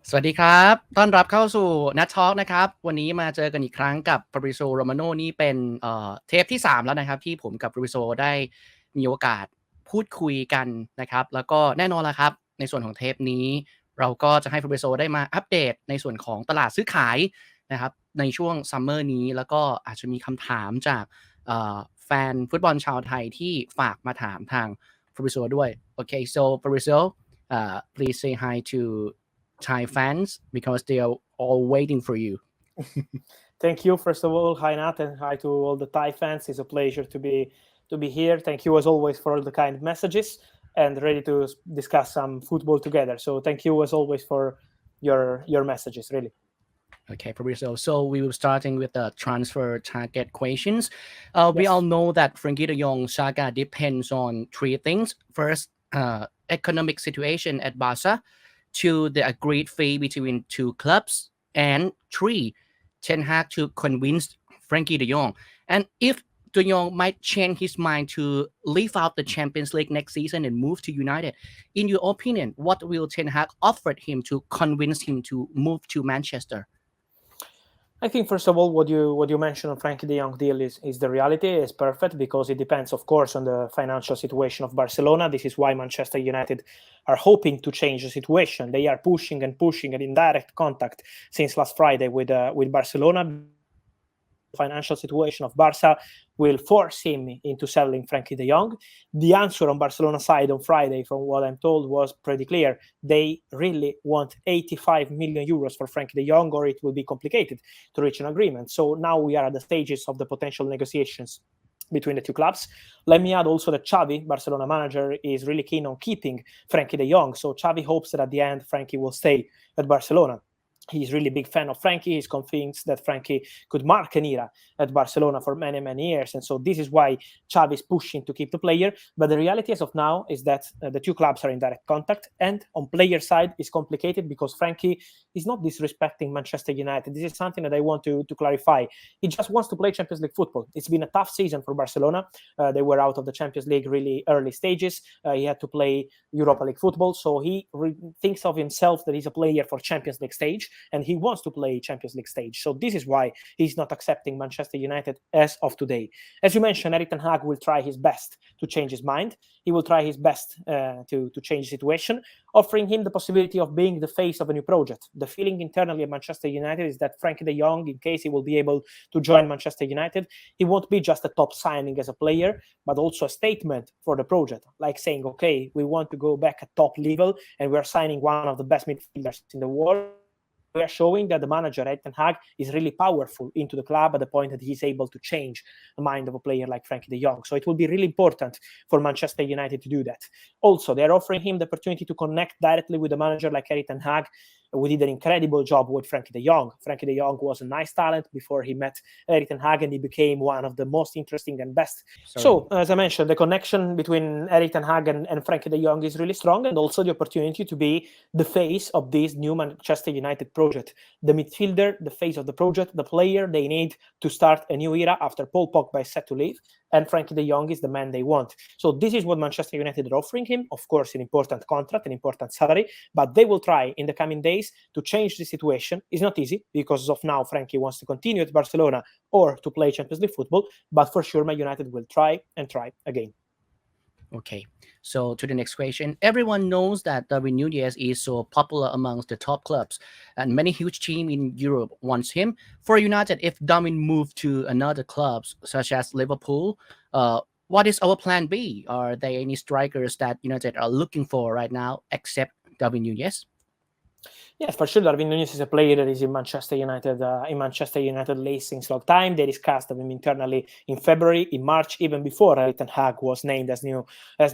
สวัสดีครับต้อนรับเข้าสู่ Nut Talk นะครับวันนี้มาเจอกันอีกครั้งกับ Fabrizio Romano นี่เป็นเทปที่3แล้วนะครับที่ผมกับ Fabrizio ได้มีโอกาสพูดคุยกันนะครับแล้วก็แน่นอนละครับในส่วนของเทปนี้เราก็จะให้ Fabrizio ได้มาอัปเดตในส่วนของตลาดซื้อขายนะครับในช่วงซัมเมอร์นี้แล้วก็อาจจะมีคำถามจากแฟนฟุตบอลชาวไทยที่ฝากมาถามทาง Fabrizio ด้วย Okay so Fabrizio please say hi to Thai fans because they are all waiting for you. Thank you, first of all. Hi, Nat, and hi to all the Thai fans. It's a pleasure to be here. Thank you, as always, for all the kind messages and ready to discuss some football together. So thank you, as always, for your messages, really. Okay, Fabrizio. So we will starting with the transfer target questions. We all Yes. know that Frankie De Jong saga depends on three things. First, economic situation at Barca. Two, the agreed fee between two clubs. And three, Ten Hag to convince Frankie De Jong. And if De Jong might change his mind to leave out the Champions League next season and move to United, in your opinion, what will Ten Hag offer him to convince him to move to Manchester? I think first of all, what you mentioned on Frankie De Jong deal is the reality. It's perfect because it depends, of course, on the financial situation of Barcelona. This is why Manchester United are hoping to change the situation. They are pushing and pushing and in direct contact since last Friday with Barcelona. Financial situation of Barca will force him into selling Frankie De Jong. The answer on Barcelona side on Friday, from what I'm told, was pretty clear. They really want 85 million euros for Frankie De Jong, or it will be complicated to reach an agreement. So now we are at the stages of the potential negotiations between the two clubs. Let me add also that Xavi, Barcelona manager, is really keen on keeping Frankie De Jong. So Xavi hopes that at the end, Frankie will stay at Barcelona. He's really a big fan of Frankie. He's convinced that Frankie could mark an era at Barcelona for many, many years. And so this is why Xavi is pushing to keep the player. But the reality as of now is that the two clubs are in direct contact. And on player side, it's complicated because Frankie is not disrespecting Manchester United. This is something that I want to clarify. He just wants to play Champions League football. It's been a tough season for Barcelona. They were out of the Champions League really early stages. He had to play Europa League football. So he thinks of himself that he's a player for Champions League stage. And he wants to play Champions League stage. So this is why he's not accepting Manchester United as of today. As you mentioned, Erik ten Hag will try his best to change his mind. He will try his best to change the situation, offering him the possibility of being the face of a new project. The feeling internally at Manchester United is that Frankie De Jong, in case he will be able to join Manchester United, he won't be just a top signing as a player, but also a statement for the project, like saying, okay, we want to go back at top level and we're signing one of the best midfielders in the world. We are showing that the manager, Erik ten Hag, is really powerful into the club at the point that he's able to change the mind of a player like Frankie De Jong. So it will be really important for Manchester United to do that. Also, they're offering him the opportunity to connect directly with a manager like Erik ten Hag. We did an incredible job with Frankie De Jong. Frankie De Jong was a nice talent before he met Erik ten Hag, and he became one of the most interesting and best. So, as I mentioned, the connection between Erik ten Hag and Frankie De Jong is really strong, and also the opportunity to be the face of this new Manchester United project. The midfielder, the face of the project, the player they need to start a new era after Paul Pogba is set to leave, and Frankie De Jong is the man they want. So this is what Manchester United are offering him. Of course, an important contract, an important salary, but they will try in the coming days to change the situation. It's not easy because of now Frankie wants to continue at Barcelona or to play Champions League football, but for sure Man United will try and try again. Okay, so to the next question. Everyone knows that Darwin Nunez is so popular amongst the top clubs, and many huge teams in Europe wants him. For United, if Darwin moved to another clubs such as Liverpool, what is our plan B? Are there any strikers that United are looking for right now except Darwin Nunez? Yes, for sure. Darwin Núñez is a player that is in Manchester United late since long time. They discussed him internally in February, in March, even before Erik ten Hag was named as new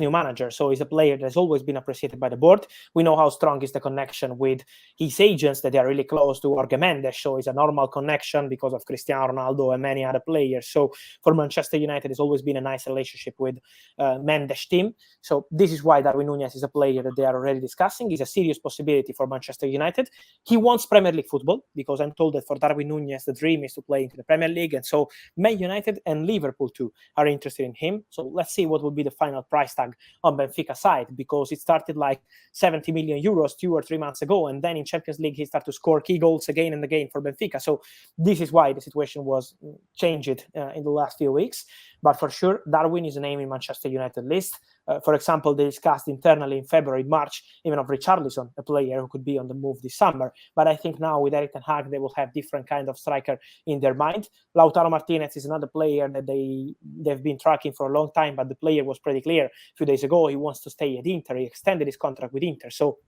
manager. So he's a player that has always been appreciated by the board. We know how strong is the connection with his agents, that they are really close to Jorge Mendes. So it's a normal connection because of Cristiano Ronaldo and many other players. So for Manchester United, it's always been a nice relationship with Mendes team. So this is why Darwin Núñez is a player that they are already discussing. He's a serious possibility for Manchester Manchester United. He wants Premier League football, because I'm told that for Darwin Núñez, the dream is to play into the Premier League. And so Man United and Liverpool too are interested in him. So let's see what will be the final price tag on Benfica's side, because it started like 70 million euros 2 or 3 months ago. And then in Champions League, he started to score key goals again and again for Benfica. So this is why the situation was changed in the last few weeks. But for sure, Darwin is a name in Manchester United list. For example, they discussed internally in February, March, even of Richarlison, a player who could be on the move this summer. But I think now with Erik ten Hag, they will have different kind of striker in their mind. Lautaro Martinez is another player that they've been tracking for a long time, but the player was pretty clear a few days ago. He wants to stay at Inter. He extended his contract with Inter. So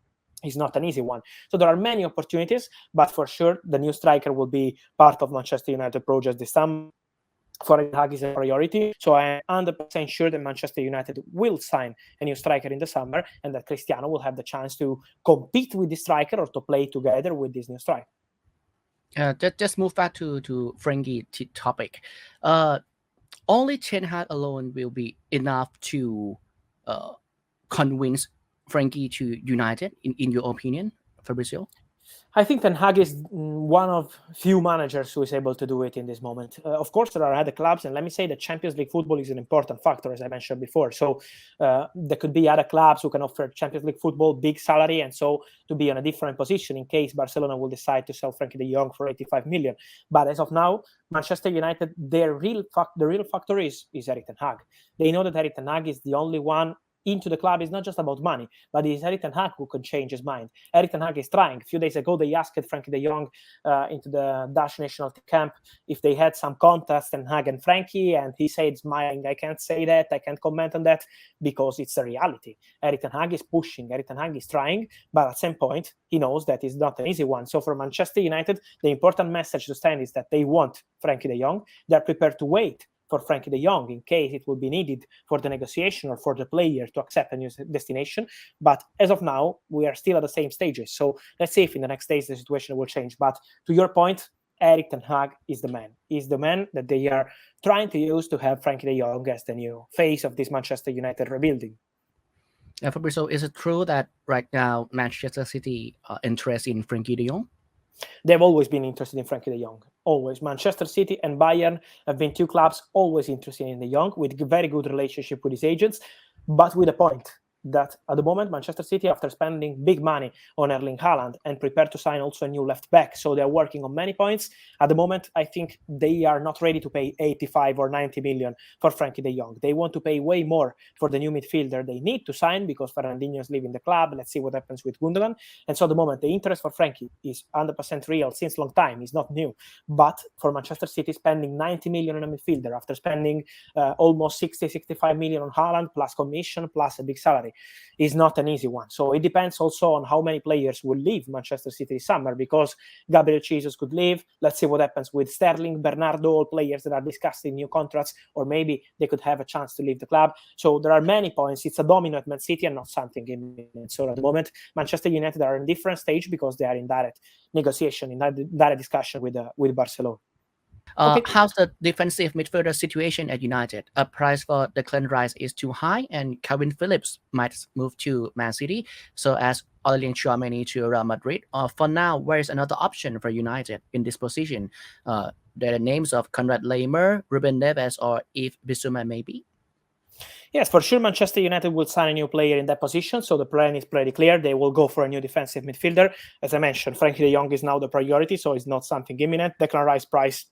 it's not an easy one. So there are many opportunities, but for sure, the new striker will be part of Manchester United project this summer. For Ten Hag is a priority. So I am 100% sure that Manchester United will sign a new striker in the summer, and that Cristiano will have the chance to compete with the striker or to play together with this new striker. Just move back to Frankie topic. Only Ten Hag alone will be enough to convince Frankie to United, in your opinion, Fabrizio? I think Ten Hag is one of few managers who is able to do it in this moment. Of course, there are other clubs, and let me say that Champions League football is an important factor, as I mentioned before. So there could be other clubs who can offer Champions League football, big salary, and so to be in a different position in case Barcelona will decide to sell Frankie de Jong for 85 million. But as of now, Manchester United, the real factor is Erik ten Hag. They know that Erik ten Hag is the only one into the club. Is not just about money, but it's Erik ten Hag who can change his mind. Erik ten Hag is trying. A few days ago, they asked Frankie de Jong into the Dutch national camp if they had some contest, Ten Hag and Frankie, and he said, smiling, I can't say that, I can't comment on that, because it's a reality. Erik ten Hag is pushing, Erik ten Hag is trying, but at some point, he knows that it's not an easy one. So for Manchester United, the important message to send is that they want Frankie de Jong. They're prepared to wait for Frankie de Jong in case it will be needed for the negotiation or for the player to accept a new destination. But as of now, we are still at the same stages. So let's see if in the next days the situation will change. But to your point, Erik ten Hag is the man. He's the man that they are trying to use to have Frankie de Jong as the new face of this Manchester United rebuilding. Fabrizio, is it true that right now Manchester City interest in Frankie de Jong? They've always been interested in Frankie de Jong. Always. Manchester City and Bayern have been two clubs always interested in de Jong, with a very good relationship with his agents, but with a point that at the moment, Manchester City, after spending big money on Erling Haaland and prepared to sign also a new left back, so they're working on many points. At the moment, I think they are not ready to pay 85 or 90 million for Frankie de Jong. They want to pay way more for the new midfielder they need to sign, because Fernandinho is leaving the club. Let's see what happens with Gundogan. And so at the moment, the interest for Frankie is 100% real since long time. It's not new. But for Manchester City, spending 90 million on a midfielder after spending almost 65 million on Haaland, plus commission, plus a big salary, is not an easy one. So it depends also on how many players will leave Manchester City this summer, because Gabriel Jesus could leave. Let's see what happens with Sterling, Bernardo, all players that are discussing new contracts, or maybe they could have a chance to leave the club. So there are many points. It's a domino at Man City and not something imminent. So at the moment, Manchester United are in a different stage because they are in direct negotiation, in direct discussion with Barcelona. Okay. How's the defensive midfielder situation at United? A price for Declan Rice is too high, and Calvin Phillips might move to Man City, so as Aurelien Tchouameni to Real Madrid. For now, where is another option for United in this position? There are names of Konrad Laimer, Ruben Neves, or Yves Bissouma maybe? Yes, for sure, Manchester United will sign a new player in that position, so the plan is pretty clear. They will go for a new defensive midfielder. As I mentioned, Frankie de Jong is now the priority, so it's not something imminent. Declan Rice price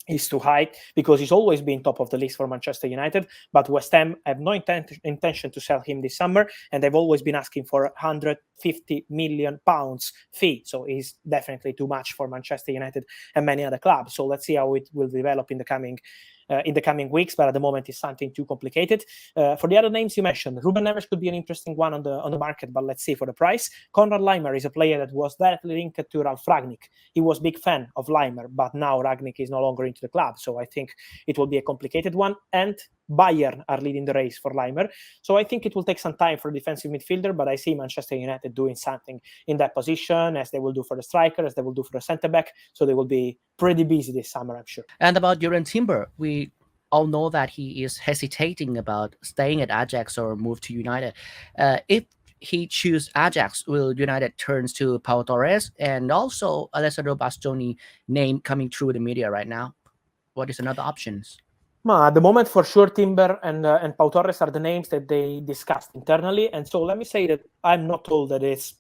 is too high because he's always been top of the list for Manchester United, but West Ham have no intention to sell him this summer, and they've always been asking for 150 million pounds fee. So it's definitely too much for Manchester United and many other clubs. So let's see how it will develop in the coming weeks, but at the moment it's something too complicated. For the other names you mentioned, Ruben Neves could be an interesting one on the market, but let's see for the price. Konrad Laimer is a player that was directly linked to Ralf Rangnick. He was a big fan of Laimer, but now Rangnick is no longer into the club, so I think it will be a complicated one. And Bayern are leading the race for Laimer, so I think it will take some time for a defensive midfielder, but I see Manchester United doing something in that position, as they will do for the striker, as they will do for the centre-back, so they will be pretty busy this summer, I'm sure. And about Jurgen Timber, we all know that he is hesitating about staying at Ajax or move to United. If he choose Ajax, will United turns to Pau Torres and also Alessandro Bastoni name coming through the media right now? What is another options? At the moment, for sure, Timber and Pau Torres are the names that they discussed internally. And so let me say that I'm not told that it's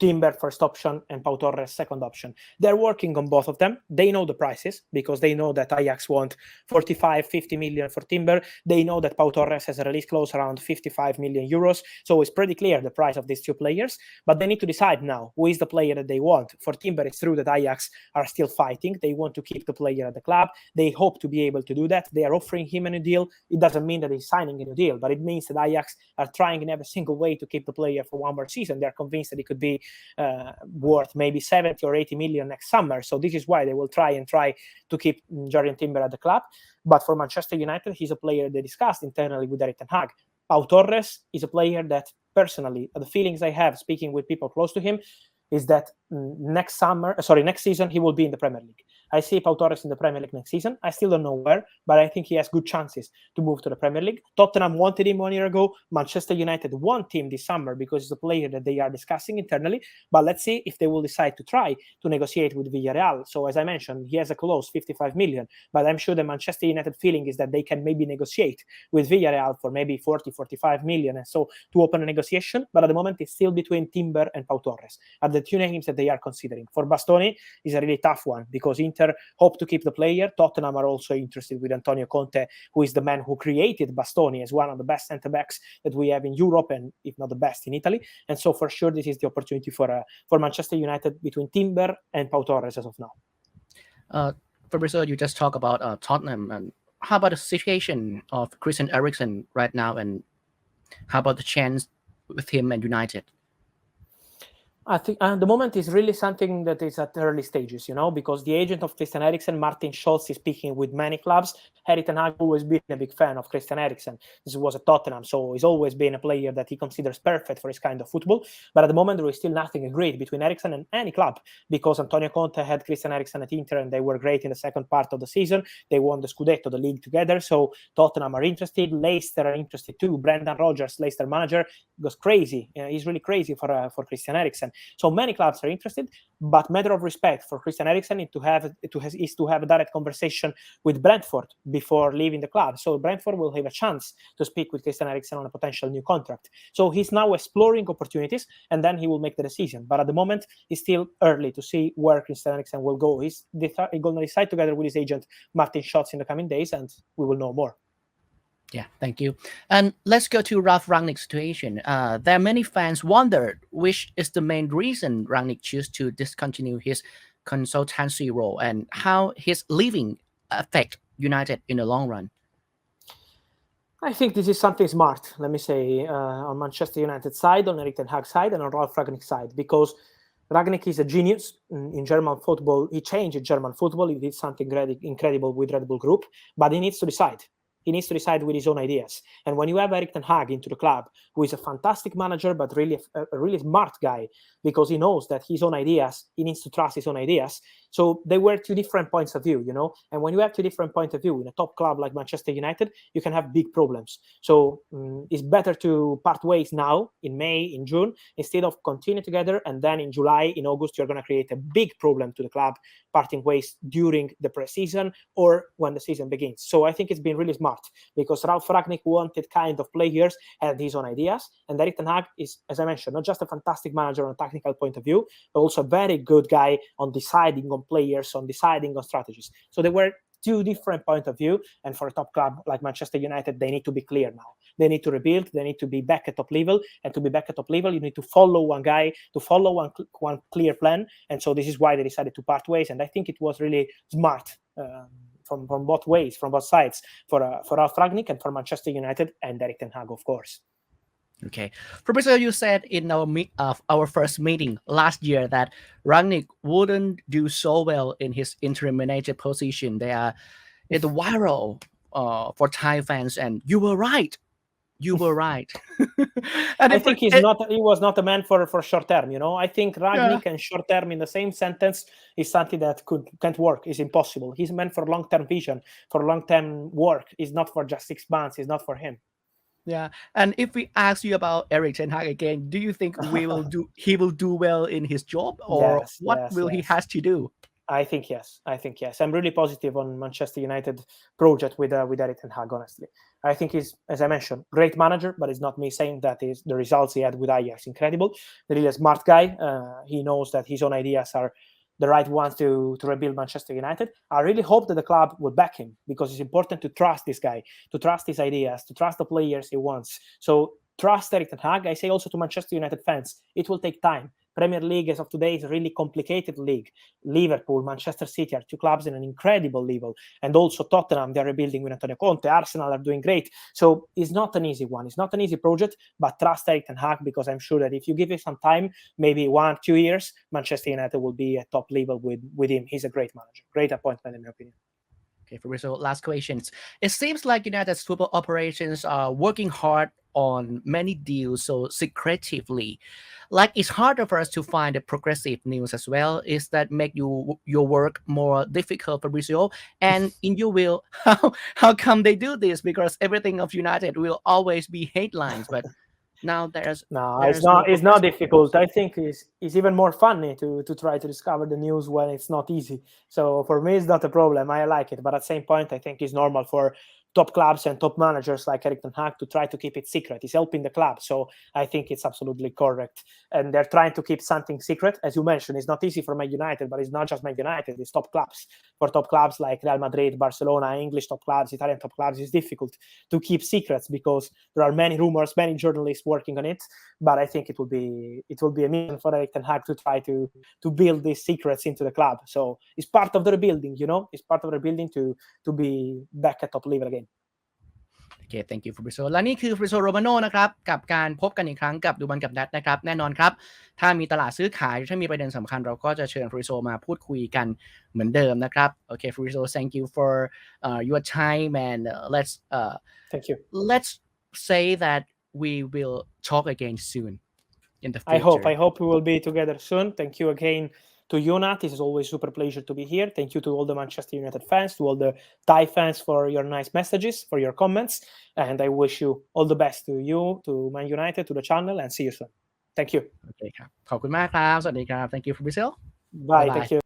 Timber first option and Pau Torres second option. They're working on both of them. They know the prices because they know that Ajax want 45, 50 million for Timber. They know that Pau Torres has a release clause around 55 million euros. So it's pretty clear the price of these two players. But they need to decide now who is the player that they want. For Timber, it's true that Ajax are still fighting. They want to keep the player at the club. They hope to be able to do that. They are offering him a new deal. It doesn't mean that he's signing a new deal, but it means that Ajax are trying in every single way to keep the player for one more season. They're convinced that it could be worth maybe 70 or 80 million next summer. So this is why they will try to keep Jurriën Timber at the club. But for Manchester United, he's a player they discussed internally with Erik ten Hag. Pau Torres is a player that personally, the feelings I have speaking with people close to him is that next season he will be in the Premier League. I see Pau Torres in the Premier League next season. I still don't know where, but I think he has good chances to move to the Premier League. Tottenham wanted him 1 year ago. Manchester United want him this summer because it's a player that they are discussing internally. But let's see if they will decide to try to negotiate with Villarreal. So as I mentioned, he has a clause 55 million, but I'm sure the Manchester United feeling is that they can maybe negotiate with Villarreal for maybe 40, 45 million. And so to open a negotiation, but at the moment it's still between Timber and Pau Torres are the two names that they are considering. For Bastoni, is a really tough one because Inter hope to keep the player. Tottenham are also interested with Antonio Conte, who is the man who created Bastoni as one of the best centre-backs that we have in Europe and if not the best in Italy. And so for sure, this is the opportunity for Manchester United between Timber and Pau Torres as of now. Fabrizio, you just talk about Tottenham. And how about the situation of Christian Eriksen right now? And how about the chance with him and United? I think the moment is really something that is at early stages, because the agent of Christian Eriksen, Martin Scholz, is speaking with many clubs. Erik ten Hag always been a big fan of Christian Eriksen. This was at Tottenham, so he's always been a player that he considers perfect for his kind of football. But at the moment, there is still nothing agreed between Eriksen and any club because Antonio Conte had Christian Eriksen at Inter and they were great in the second part of the season. They won the Scudetto, the league together. So Tottenham are interested. Leicester are interested too. Brendan Rodgers, Leicester manager, goes crazy. He's really crazy for Christian Eriksen. So many clubs are interested, but matter of respect for Christian Eriksen is to have a direct conversation with Brentford before leaving the club. So Brentford will have a chance to speak with Christian Eriksen on a potential new contract. So he's now exploring opportunities, and then he will make the decision. But at the moment, it's still early to see where Christian Eriksen will go. He's going to decide together with his agent Martin Scholz in the coming days, and we will know more. Yeah, thank you. And let's go to Ralf Rangnick's situation. There are many fans wondered which is the main reason Rangnick chose to discontinue his consultancy role and how his leaving affect United in the long run. I think this is something smart, let me say, on Manchester United side, on Erik ten Hag side, and on Ralf Rangnick side, because Rangnick is a genius in German football. He changed German football. He did something incredible with Red Bull Group, but he needs to decide. He needs to decide with his own ideas. And when you have Erik ten Hag into the club, who is a fantastic manager, but really a really smart guy, because he knows that his own ideas, he needs to trust his own ideas. So they were two different points of view, And when you have two different points of view in a top club like Manchester United, you can have big problems. So it's better to part ways now in May, in June, instead of continue together. And then in July, in August, you're going to create a big problem to the club, parting ways during the preseason or when the season begins. So I think it's been really smart because Ralf Rangnick wanted kind of players, had his own ideas. And Erik ten Hag is, as I mentioned, not just a fantastic manager on a technical point of view, but also a very good guy on deciding on players, on deciding on strategies. So there were two different points of view. And for a top club like Manchester United, they need to be clear now. They need to rebuild. They need to be back at top level. And to be back at top level, you need to follow one guy, to follow one clear plan. And so this is why they decided to part ways. And I think it was really smart from both ways, from both sides, for Ralf Rangnick and for Manchester United and Erik ten Hag, of course. Okay. Professor, you said in our first meeting last year that Rangnick wouldn't do so well in his interim manager position. It's viral for Thai fans, and you were right. You were right. And I think he was not a man for short term, I think Rangnick and short term in the same sentence is something that can't work. It's impossible. He's meant for long-term vision, for long-term work. It's not for just 6 months. It's not for him. Yeah, and if we ask you about Erik ten Hag again, do you think he will do well in his job, or Yes, what yes, will he yes. has to do? I think yes. I think yes. I'm really positive on Manchester United project with Erik ten Hag. Honestly, I think he's, as I mentioned, great manager. But it's not me saying that is the results he had with Ajax incredible. Really a smart guy. He knows that his own ideas are the right ones to rebuild Manchester United. I really hope that the club will back him because it's important to trust this guy, to trust his ideas, to trust the players he wants. So trust Erik ten Hag. I say also to Manchester United fans, it will take time. Premier League as of today is a really complicated league. Liverpool, Manchester City are two clubs in an incredible level. And also Tottenham, they're rebuilding with Antonio Conte. Arsenal are doing great. So it's not an easy one. It's not an easy project, but trust Erik ten Hag because I'm sure that if you give it some time, maybe 1-2 years, Manchester United will be at top level with him. He's a great manager. Great appointment in my opinion. Okay, Fabrizio, last questions. It seems like United's football operations are working hard on many deals so secretively. Like it's harder for us to find the progressive news as well. Is that make your work more difficult, Fabrizio? And in your will, how come they do this? Because everything of United will always be headlines, but now No, it's there's no not. It's not progressive news. difficult. I think it's even more funny to try to discover the news when it's not easy. So for me, it's not a problem. I like it, but at the same point, I think it's normal for top clubs and top managers like Erik ten Hag to try to keep it secret. He's helping the club, so I think it's absolutely correct. And they're trying to keep something secret, as you mentioned. It's not easy for Man United, but it's not just Man United. It's top clubs. For top clubs like Real Madrid, Barcelona, English top clubs, Italian top clubs, it's difficult to keep secrets because there are many rumors, many journalists working on it. But I think it will be a mission for Erik ten Hag to try to build these secrets into the club. So it's part of the rebuilding, it's part of the rebuilding to be back at top level again. โอเค thank you Fabrizio และนี่คือ Fabrizio Romano นะครับกับการพบกันอีกครั้งกับดูบอลกับนัดนะครับแน่นอนครับถ้ามีตลาดซื้อขายถ้ามีประเด็นสำคัญเราก็จะเชิญ Fabrizio มาพูดคุยกันเหมือนเดิมนะครับโอเค Fabrizio thank you for your time and Thank you. let's say that we will talk again soon in the future. I hope we will be together soon. Thank you again to Yuna. This is always super pleasure to be here. Thank you to all the Manchester United fans, to all the Thai fans for your nice messages, for your comments. And I wish you all the best to you, to Man United, to the channel, and see you soon. Thank you. โอเคครับขอบคุณมากครับสวัสดีครับ thank you Fabrizio Bye. Thank you.